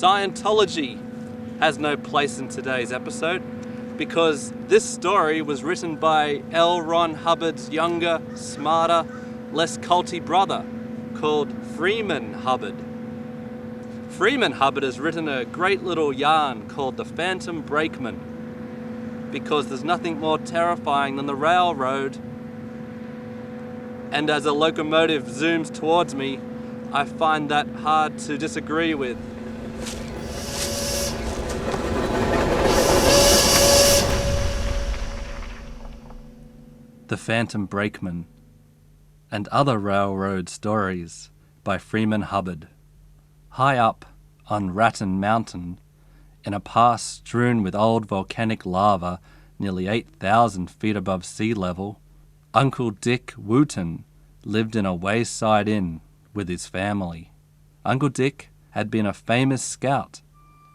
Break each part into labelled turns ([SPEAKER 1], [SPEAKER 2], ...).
[SPEAKER 1] Scientology has no place in today's episode because this story was written by L. Ron Hubbard's younger, smarter, less culty brother called Freeman Hubbard. Freeman Hubbard has written a great little yarn called the Phantom Brakeman because there's nothing more terrifying than the railroad. And as a locomotive zooms towards me, I find that hard to disagree with. The Phantom Brakeman and Other Railroad Stories by Freeman Hubbard. High up on Raton Mountain, in a pass strewn with old volcanic lava nearly 8,000 feet above sea level, Uncle Dick Wooten lived in a wayside inn with his family. Uncle Dick had been a famous scout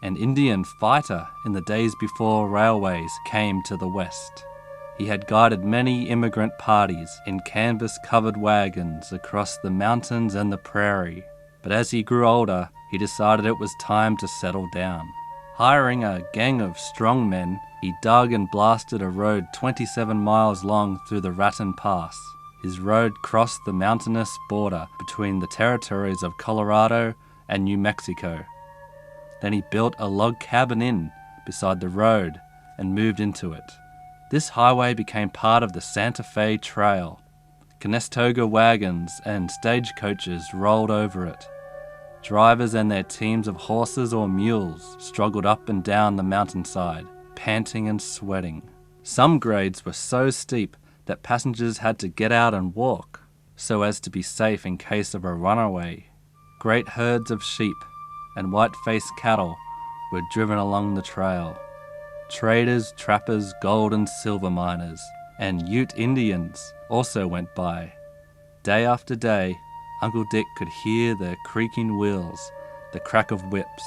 [SPEAKER 1] and Indian fighter in the days before railways came to the west. He had guided many immigrant parties in canvas-covered wagons across the mountains and the prairie. But as he grew older, he decided it was time to settle down. Hiring a gang of strong men, he dug and blasted a road 27 miles long through the Raton Pass. His road crossed the mountainous border between the territories of Colorado and New Mexico. Then he built a log cabin inn beside the road and moved into it. This highway became part of the Santa Fe Trail. Conestoga wagons and stagecoaches rolled over it. Drivers and their teams of horses or mules struggled up and down the mountainside, panting and sweating. Some grades were so steep that passengers had to get out and walk, so as to be safe in case of a runaway. Great herds of sheep and white-faced cattle were driven along the trail. Traders, trappers, gold and silver miners, and Ute Indians also went by. Day after day, Uncle Dick could hear the creaking wheels, the crack of whips,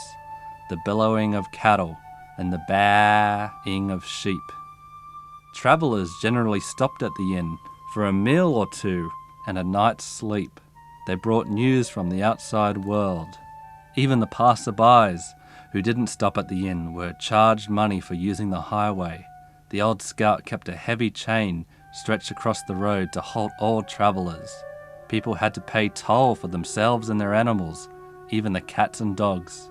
[SPEAKER 1] the bellowing of cattle, and the baa-ing of sheep. Travellers generally stopped at the inn for a meal or two and a night's sleep. They brought news from the outside world. Even the passerbys who didn't stop at the inn were charged money for using the highway. The old scout kept a heavy chain stretched across the road to halt all travellers. People had to pay toll for themselves and their animals, even the cats and dogs.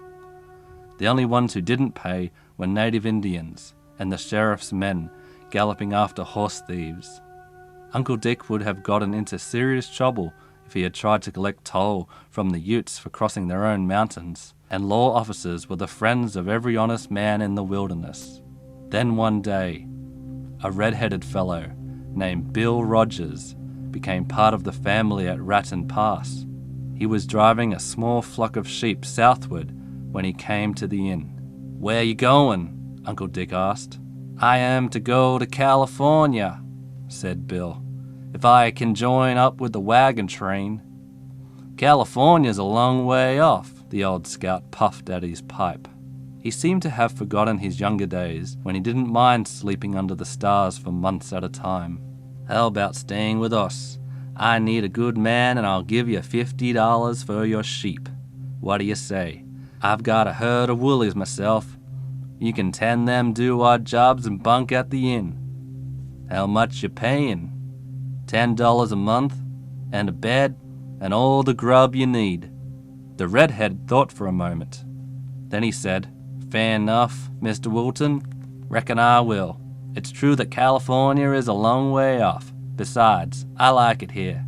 [SPEAKER 1] The only ones who didn't pay were native Indians and the sheriff's men galloping after horse thieves. Uncle Dick would have gotten into serious trouble if he had tried to collect toll from the Utes for crossing their own mountains, and law officers were the friends of every honest man in the wilderness. Then one day, a red-headed fellow named Bill Rogers became part of the family at Raton Pass. He was driving a small flock of sheep southward when he came to the inn. "Where you going?" Uncle Dick asked. "I am to go to California," said Bill, "if I can join up with the wagon train." "California's a long way off," the old scout puffed at his pipe. He seemed to have forgotten his younger days when he didn't mind sleeping under the stars for months at a time. "How about staying with us? I need a good man and I'll give you $50 for your sheep. What do you say? I've got a herd of woolies myself. You can tend them, do odd jobs and bunk at the inn. How much you paying?" $10 a month, and a bed, and all the grub you need." The redhead thought for a moment. Then he said, "Fair enough, Mr. Wooten. Reckon I will. It's true that California is a long way off. Besides, I like it here."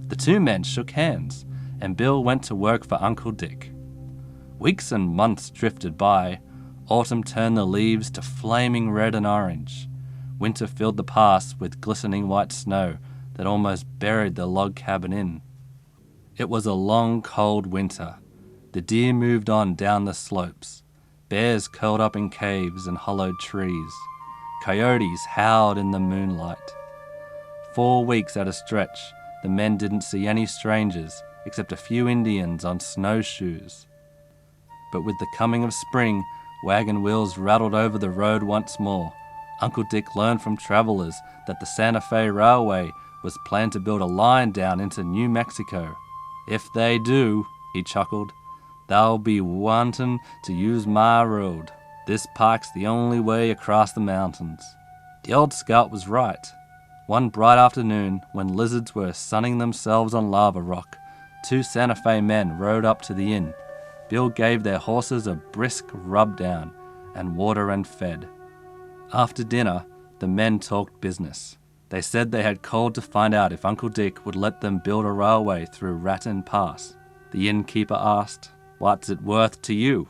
[SPEAKER 1] The two men shook hands, and Bill went to work for Uncle Dick. Weeks and months drifted by. Autumn turned the leaves to flaming red and orange. Winter filled the pass with glistening white snow that almost buried the log cabin inn. It was a long, cold winter. The deer moved on down the slopes. Bears curled up in caves and hollowed trees. Coyotes howled in the moonlight. 4 weeks at a stretch, the men didn't see any strangers except a few Indians on snowshoes. But with the coming of spring, wagon wheels rattled over the road once more. Uncle Dick learned from travelers that the Santa Fe Railway was planned to build a line down into New Mexico. "If they do," he chuckled, Thou'll be wantin' to use my road. This pike's the only way across the mountains." The old scout was right. One bright afternoon, when lizards were sunning themselves on lava rock, 2 Santa Fe men rode up to the inn. Bill gave their horses a brisk rub down and water and fed. After dinner, the men talked business. They said they had called to find out if Uncle Dick would let them build a railway through Raton Pass. The innkeeper asked, "What's it worth to you?"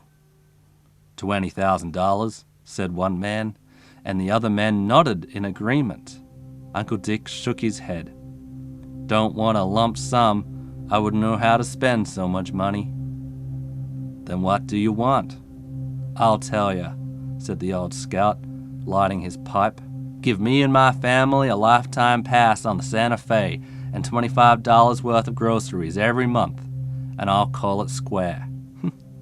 [SPEAKER 1] $20,000, said one man, and the other men nodded in agreement. Uncle Dick shook his head. "Don't want a lump sum. I wouldn't know how to spend so much money." "Then what do you want?" "I'll tell you," said the old scout, lighting his pipe. "Give me and my family a lifetime pass on the Santa Fe and $25 worth of groceries every month, and I'll call it square."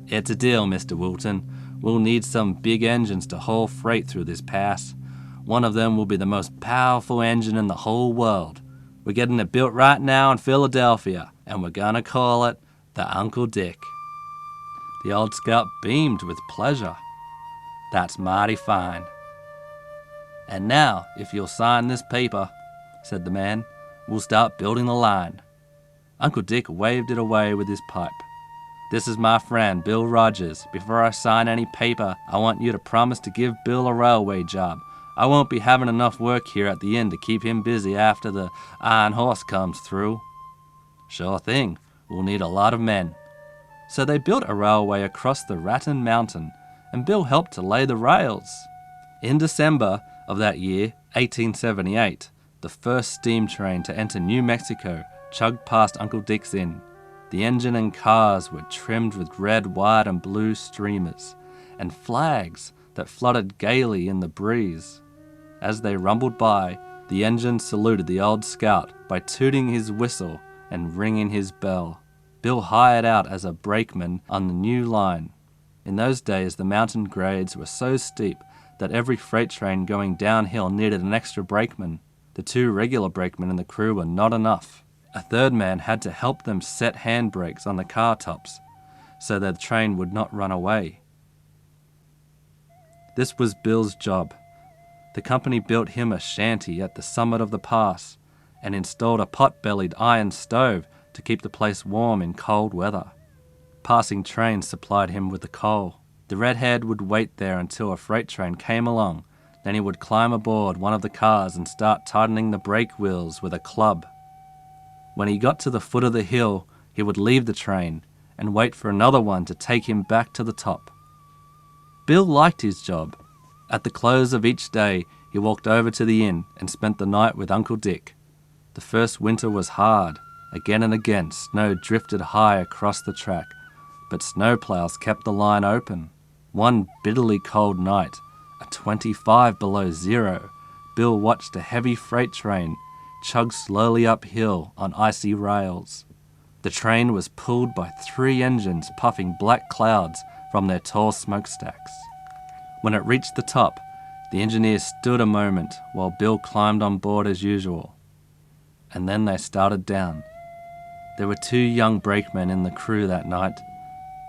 [SPEAKER 1] "It's a deal, Mr. Woolton. We'll need some big engines to haul freight through this pass. One of them will be the most powerful engine in the whole world. We're getting it built right now in Philadelphia, and we're gonna call it the Uncle Dick." The old scout beamed with pleasure. "That's mighty fine." "And now, if you'll sign this paper," said the man, "we'll start building the line." Uncle Dick waved it away with his pipe. "This is my friend, Bill Rogers. Before I sign any paper, I want you to promise to give Bill a railway job. I won't be having enough work here at the inn to keep him busy after the iron horse comes through." "Sure thing. We'll need a lot of men." So they built a railway across the Raton Mountain, and Bill helped to lay the rails. In December of that year, 1878, the first steam train to enter New Mexico chugged past Uncle Dick's inn. The engine and cars were trimmed with red, white, and blue streamers, and flags that fluttered gaily in the breeze. As they rumbled by, the engine saluted the old scout by tooting his whistle and ringing his bell. Bill hired out as a brakeman on the new line. In those days, the mountain grades were so steep that every freight train going downhill needed an extra brakeman. The 2 regular brakemen in the crew were not enough. A third man had to help them set handbrakes on the car tops so that the train would not run away. This was Bill's job. The company built him a shanty at the summit of the pass and installed a pot-bellied iron stove to keep the place warm in cold weather. Passing trains supplied him with the coal. The redhead would wait there until a freight train came along. Then he would climb aboard one of the cars and start tightening the brake wheels with a club. When he got to the foot of the hill, he would leave the train and wait for another one to take him back to the top. Bill liked his job. At the close of each day, he walked over to the inn and spent the night with Uncle Dick. The first winter was hard. Again and again, snow drifted high across the track, but snowplows kept the line open. One bitterly cold night, at 25 below zero, Bill watched a heavy freight train chug slowly uphill on icy rails. The train was pulled by 3 engines puffing black clouds from their tall smokestacks. When it reached the top, the engineer stood a moment while Bill climbed on board as usual. And then they started down. There were 2 young brakemen in the crew that night.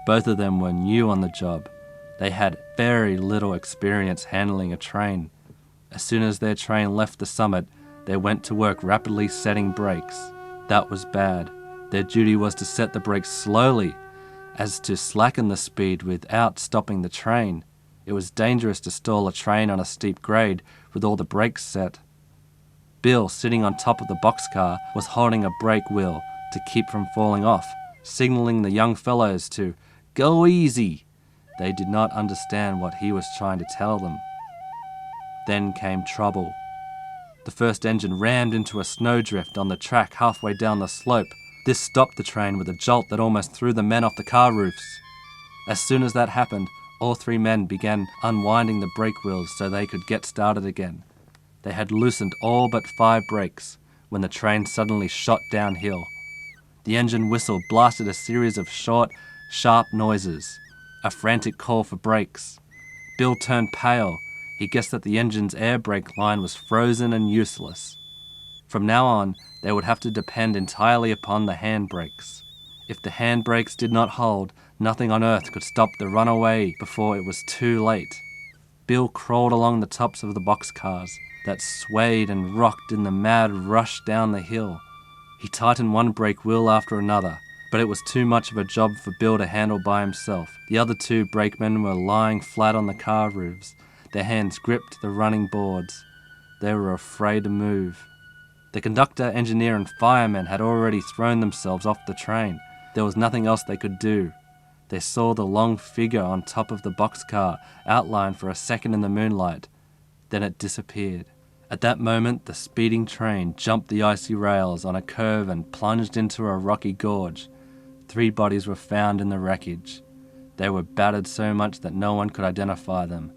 [SPEAKER 1] Both of them were new on the job. They had very little experience handling a train. As soon as their train left the summit, they went to work rapidly setting brakes. That was bad. Their duty was to set the brakes slowly, as to slacken the speed without stopping the train. It was dangerous to stall a train on a steep grade with all the brakes set. Bill, sitting on top of the boxcar, was holding a brake wheel to keep from falling off, signaling the young fellows to go easy. They did not understand what he was trying to tell them. Then came trouble. The first engine rammed into a snowdrift on the track halfway down the slope. This stopped the train with a jolt that almost threw the men off the car roofs. As soon as that happened, all 3 men began unwinding the brake wheels so they could get started again. They had loosened all but 5 brakes when the train suddenly shot downhill. The engine whistle blasted a series of short, sharp noises, a frantic call for brakes. Bill turned pale. He guessed that the engine's air brake line was frozen and useless. From now on, they would have to depend entirely upon the handbrakes. If the handbrakes did not hold, nothing on earth could stop the runaway before it was too late. Bill crawled along the tops of the boxcars that swayed and rocked in the mad rush down the hill. He tightened one brake wheel after another, but it was too much of a job for Bill to handle by himself. The other two brakemen were lying flat on the car roofs. Their hands gripped the running boards. They were afraid to move. The conductor, engineer, and firemen had already thrown themselves off the train. There was nothing else they could do. They saw the long figure on top of the boxcar outlined for a second in the moonlight. Then it disappeared. At that moment, the speeding train jumped the icy rails on a curve and plunged into a rocky gorge. 3 bodies were found in the wreckage. They were battered so much that no one could identify them,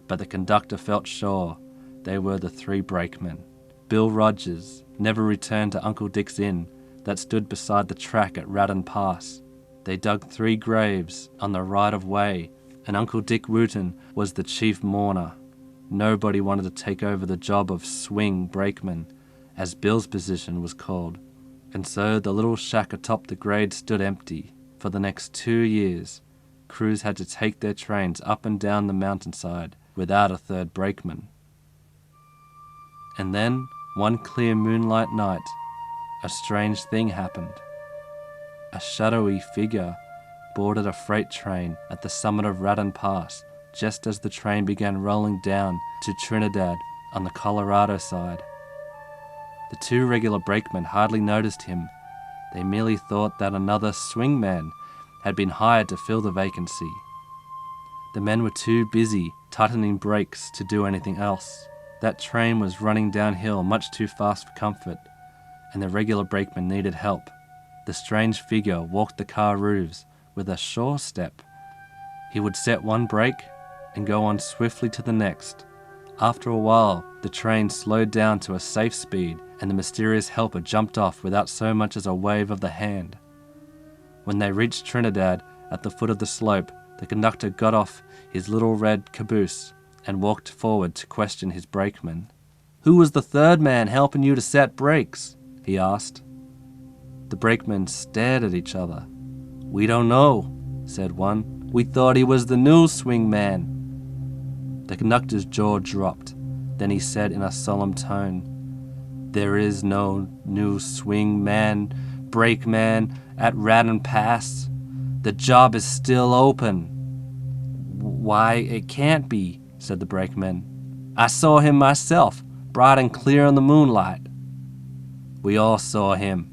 [SPEAKER 1] but the conductor felt sure they were the 3 brakemen. Bill Rogers never returned to Uncle Dick's Inn that stood beside the track at Raton Pass. They dug 3 graves on the right-of-way, and Uncle Dick Raton was the chief mourner. Nobody wanted to take over the job of swing brakeman, as Bill's position was called, and so the little shack atop the grade stood empty. For the next 2 years, crews had to take their trains up and down the mountainside without a 3rd brakeman. And then, one clear moonlight night, a strange thing happened. A shadowy figure boarded a freight train at the summit of Raton Pass just as the train began rolling down to Trinidad on the Colorado side. The 2 regular brakemen hardly noticed him. They merely thought that another swingman had been hired to fill the vacancy. The men were too busy tightening brakes to do anything else. That train was running downhill much too fast for comfort, and the regular brakeman needed help. The strange figure walked the car roofs with a sure step. He would set one brake and go on swiftly to the next. After a while, the train slowed down to a safe speed, and the mysterious helper jumped off without so much as a wave of the hand. When they reached Trinidad at the foot of the slope, the conductor got off his little red caboose and walked forward to question his brakeman. "Who was the 3rd man helping you to set brakes?" he asked. The brakemen stared at each other. "We don't know," said one. "We thought he was the new swing man." The conductor's jaw dropped. Then he said in a solemn tone, "There is no new swing man, brakeman at Raton Pass. The job is still open." "Why, it can't be," said the brakeman. "I saw him myself, bright and clear in the moonlight." "We all saw him.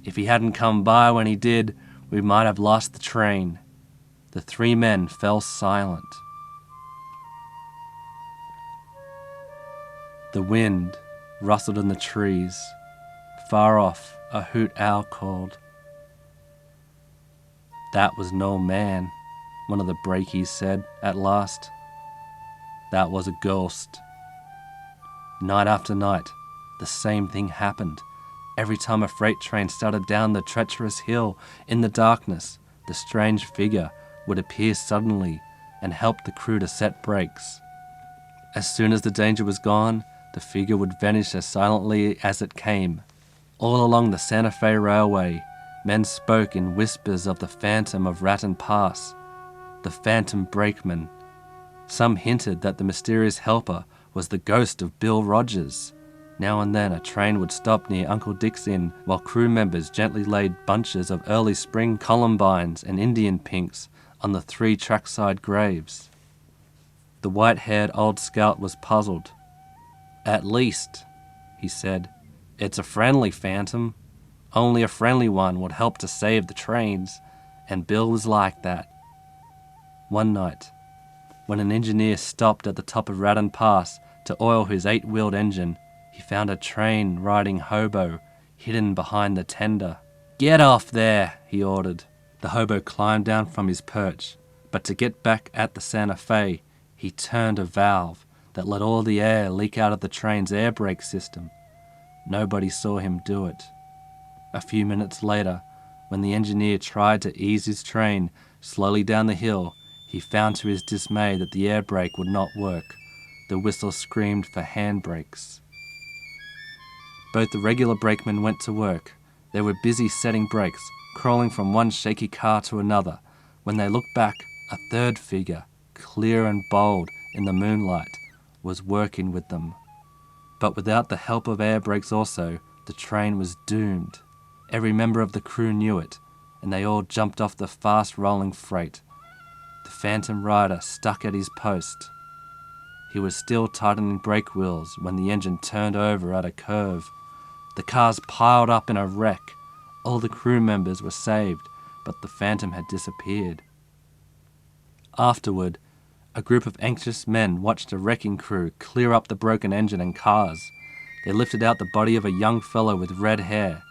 [SPEAKER 1] If he hadn't come by when he did, we might have lost the train." The 3 men fell silent. The wind rustled in the trees. Far off, a hoot owl called. "That was no man," one of the brakies said at last. "That was a ghost." Night after night, the same thing happened. Every time a freight train started down the treacherous hill in the darkness, the strange figure would appear suddenly and help the crew to set brakes. As soon as the danger was gone, the figure would vanish as silently as it came. All along the Santa Fe Railway, men spoke in whispers of the phantom of Raton Pass, the Phantom Brakeman. Some hinted that the mysterious helper was the ghost of Bill Rogers. Now and then a train would stop near Uncle Dick's Inn while crew members gently laid bunches of early spring columbines and Indian pinks on the 3 trackside graves. The white-haired old scout was puzzled. "At least," he said, "it's a friendly phantom. Only a friendly one would help to save the trains, and Bill was like that." One night, when an engineer stopped at the top of Raton Pass to oil his 8-wheeled engine, he found a train-riding hobo hidden behind the tender. "Get off there," he ordered. The hobo climbed down from his perch, but to get back at the Santa Fe, he turned a valve that let all the air leak out of the train's air brake system. Nobody saw him do it. A few minutes later, when the engineer tried to ease his train slowly down the hill, he found to his dismay that the air brake would not work. The whistle screamed for handbrakes. Both the regular brakemen went to work, They were busy setting brakes, crawling from one shaky car to another, when they looked back. A third figure, clear and bold in the moonlight, was working with them. But without the help of air brakes also, the train was doomed. Every member of the crew knew it, and they all jumped off the fast-rolling freight. The phantom rider stuck at his post. He was still tightening brake wheels when the engine turned over at a curve. The cars piled up in a wreck. All the crew members were saved, but the phantom had disappeared. Afterward, a group of anxious men watched a wrecking crew clear up the broken engine and cars. They lifted out the body of a young fellow with red hair.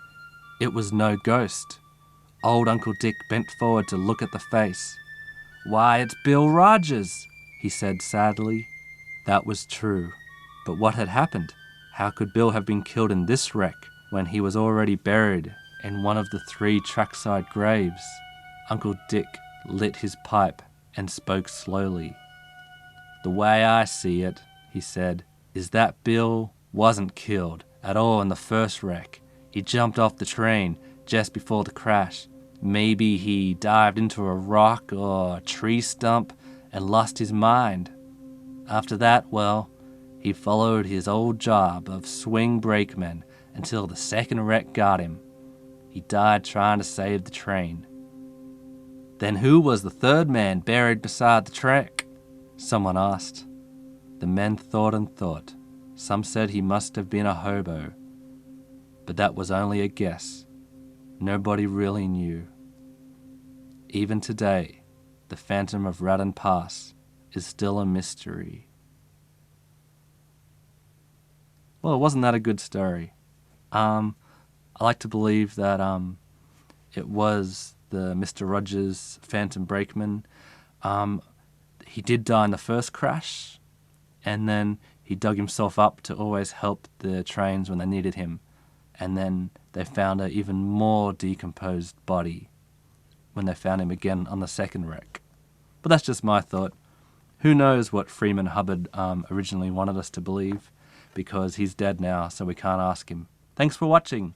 [SPEAKER 1] It was no ghost. Old Uncle Dick bent forward to look at the face. "Why, it's Bill Rogers," he said sadly. That was true. But what had happened? How could Bill have been killed in this wreck when he was already buried in one of the 3 trackside graves? Uncle Dick lit his pipe and spoke slowly. "The way I see it," he said, "is that Bill wasn't killed at all in the first wreck. He jumped off the train just before the crash. Maybe he dived into a rock or a tree stump and lost his mind. After that, well, he followed his old job of swing brakeman until the second wreck got him. He died trying to save the train." "Then who was the third man buried beside the track?" someone asked. The men thought and thought. Some said he must have been a hobo, but that was only a guess. Nobody really knew. Even today, the Phantom of Raton Pass is still a mystery. Well, wasn't that a good story? I like to believe that it was the Mr. Rogers Phantom Brakeman. He did die in the first crash, and then he dug himself up to always help the trains when they needed him. And then they found an even more decomposed body when they found him again on the second wreck. But that's just my thought. Who knows what Freeman Hubbard originally wanted us to believe, because he's dead now, so we can't ask him. Thanks for watching.